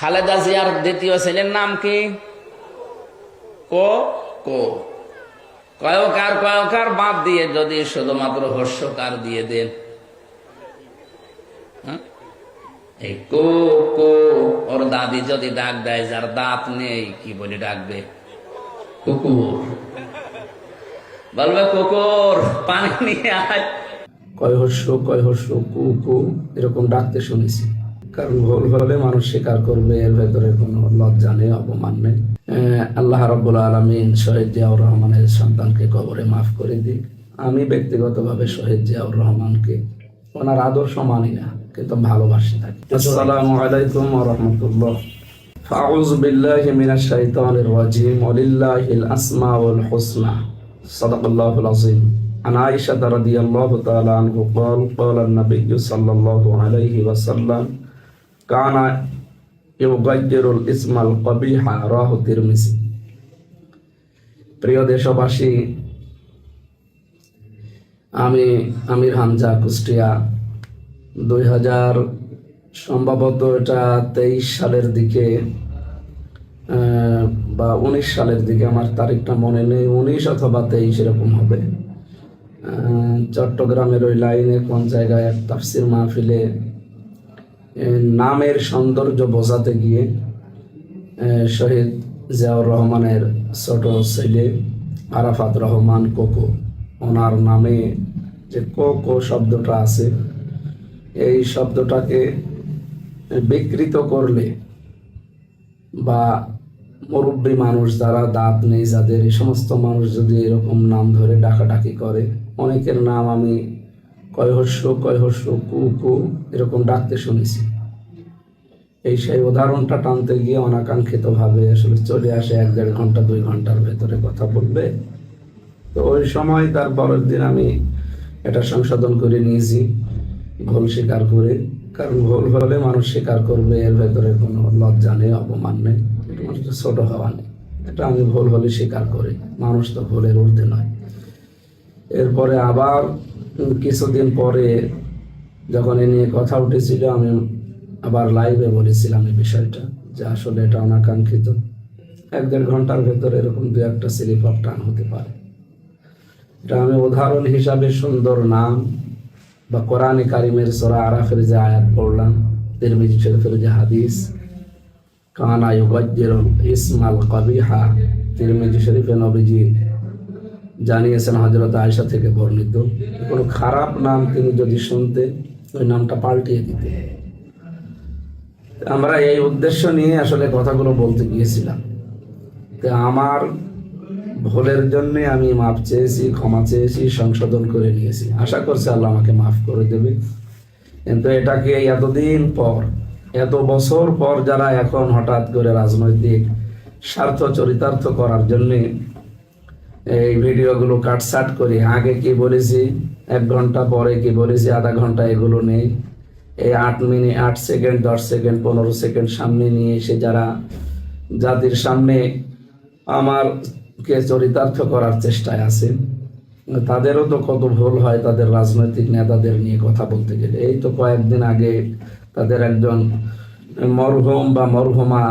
খালেদা জিয়ার দ্বিতীয় ছেলের নাম কি? কো কো কয়কার বাদ দিয়ে যদি শুধুমাত্র হর্ষকার দিয়ে দেন, এই কো কো, ওর দাদি যদি ডাক দেয় যার দাঁত নেই, কি বলে ডাকবে? কুকুর। বলবে কুকুর পানি নিয়ে আয়। কয় হর্ষ কু কু এরকম ডাকতে শুনেছি। কারণ ভুল হলে মানুষ স্বীকার করবে, এর ভেতরে কোনো লজ্জা নেই, অপমান নেই। আল্লাহ রাব্বুল আলামিন শহীদ জিয়াউর রহমানের সন্তানকে কবরে মাফ করে দিক। আমি ব্যক্তিগতভাবে শহীদ জিয়াউর রহমানকে ওনার আদর্শ মানি না, কিন্তু ভালোবাসি থাকি। আসসালামু আলাইকুম ওয়া রাহমাতুল্লাহ। আউযু বিল্লাহি মিনাশ শাইতানির রাজিম। ওয়ালিল্লাহিল আসমাউল হুসনা। সাদাকাল্লাহুল আযীম। عن عائشة رضي الله تعالى عنه قال قال النبي صلى الله عليه وسلم كان يغير الاسم القبيح رواه الترمذي। প্রিয় দেশবাসী, আমি আমির হামজা, কুষ্টিয়া, 2000 সম্ভবত এটা 23 সালের দিকে বা 19 সালের দিকে, আমার তারিখটা মনে নেই, 19 অথবা 23 এরকম হবে। চট্টগ্রামের ওই লাইনে কোন জায়গায় এক তাফসির মাহফিলে নামের সৌন্দর্য বোঝাতে গিয়ে শহীদ জিয়াউর রহমানের ছোট ছেলে আরাফাত রহমান কোকো, ওনার নামে যে কোকো শব্দটা আছে, এই শব্দটাকে বিকৃত করলে বা মুরব্বী মানুষ যারা দাঁত নেই যাদের, এই সমস্ত মানুষ যদি এরকম নাম ধরে ডাকাডাকি করে, অনেকের নাম আমি কয় হর্ষ কু কু এরকম ডাকতে শুনেছি। সেই উদাহরণটা টানতে গিয়ে অনাকাঙ্ক্ষিত ভাবে আসলে চলে আসে 1-1.5 ঘন্টা 2 ঘন্টার ভেতরে কথা বলবে। তো ওই সময় তার পরের দিন আমি এটা সংশোধন করে নিয়েছি, ভুল স্বীকার করে। কারণ ভুল হলে মানুষ স্বীকার করবে, এর ভেতরে কোনো লজ্জা নেই, অপমান নেই, মানুষটা ছোট হওয়া নেই। এটা আমি ভুল হলে স্বীকার করি, মানুষ তো ভুলের ঊর্ধ্বে নয়। এরপরে আবার কিছুদিন পরে যখন এ নিয়ে কথা উঠেছিল, আমি আবার লাইভে বলেছিলাম এই বিষয়টা, যে আসলে এটা অনাকাঙ্ক্ষিত। 1-1.5 ঘন্টার ভেতরে এরকম 2-1টা স্লিপ অফ টাং হতে পারে। এটা আমি উদাহরণ হিসাবে সুন্দর নাম বা কোরআনে কারিমের সূরা আরাফের যে আয়াত পড়লাম, তিরমিজি শরীফের যে হাদিস কানা ইউগাজ্জিরুল ইসমাল কবিহা, তিরমিজি শরীফে নবীজি জানিয়েছেন হযরত আয়েশা থেকে বর্ণিত, কোনো খারাপ নাম তিনি যদি শুনতেন ওই নামটা পাল্টিয়ে দিতেন। আমরা এই উদ্দেশ্য নিয়ে আসলে কথাগুলো বলতে গিয়েছিলাম। আমার ভুলের জন্য আমি মাফ চেয়েছি, ক্ষমা চেয়েছি, সংশোধন করে নিয়েছি। আশা করছি আল্লাহ আমাকে মাফ করে দেবে। কিন্তু এটাকে এতদিন পর, এত বছর পর যারা এখন হঠাৎ করে রাজনৈতিক স্বার্থ চরিতার্থ করার জন্য এই ভিডিওগুলো কাটছাট করে, আগে কি বলেছি 1 ঘন্টা, পরে কি বলেছি আধা ঘন্টা, এগুলো নেই। এই 8 মিনিট 8 সেকেন্ড 10 সেকেন্ড 15 সেকেন্ড সামনে নিয়ে এসে যারা জাতির সামনে আমারকে চরিতার্থ করার চেষ্টায় আছে, তাদেরও তো কত ভুল হয় তাদের রাজনৈতিক নেতাদের নিয়ে কথা বলতে গেলে। এই তো কয়েকদিন আগে তাদের একজন মরহুম বা মরহুমা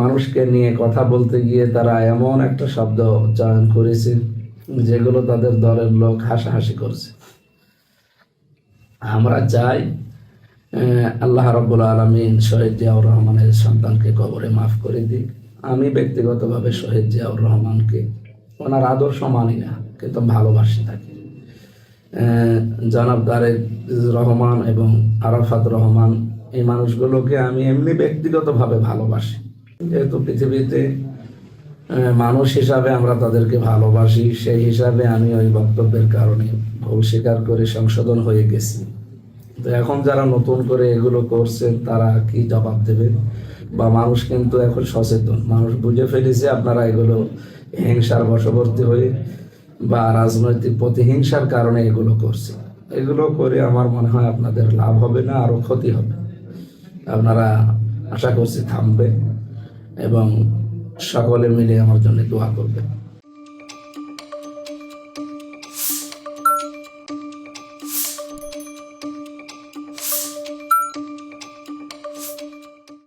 মানুষকে নিয়ে কথা বলতে গিয়ে তারা এমন একটা শব্দ চয়ন করেছে যেগুলো তাদের দলের লোক হাসাহাসি করছে। আমরা চাই আল্লাহ রাব্বুল আলামিন শহীদ জিয়াউর রহমানের সন্তানকে কবরে মাফ করে দিক। আমি ব্যক্তিগতভাবে শহীদ জিয়াউর রহমানকে ওনার আদর্শ মানি না, কিন্তু ভালোবাসি থাকি। জনাব তারেক রহমান এবং আরাফাত রহমান, এই মানুষগুলোকে আমি এমনি ব্যক্তিগতভাবে ভালোবাসি। যেহেতু পৃথিবীতে মানুষ হিসাবে আমরা তাদেরকে ভালোবাসি, সেই হিসাবে আমি ওই বক্তব্যের কারণে ভুল স্বীকার করে সংশোধন হয়ে গেছি। তো এখন যারা নতুন করে এগুলো করছে তারা কি জবাব দেবে? বা মানুষ কিন্তু এখন সচেতন, মানুষ বুঝে ফেলেছে আপনারা এগুলো হিংসার বশবর্তী হয়ে বা রাজনৈতিক প্রতিহিংসার কারণে এগুলো করছে। এগুলো করে আমার মনে হয় আপনাদের লাভ হবে না, আরো ক্ষতি হবে। আপনারা আশা করছি থামবে এবং সকলে মিলে আমার জন্য দোয়া করবে।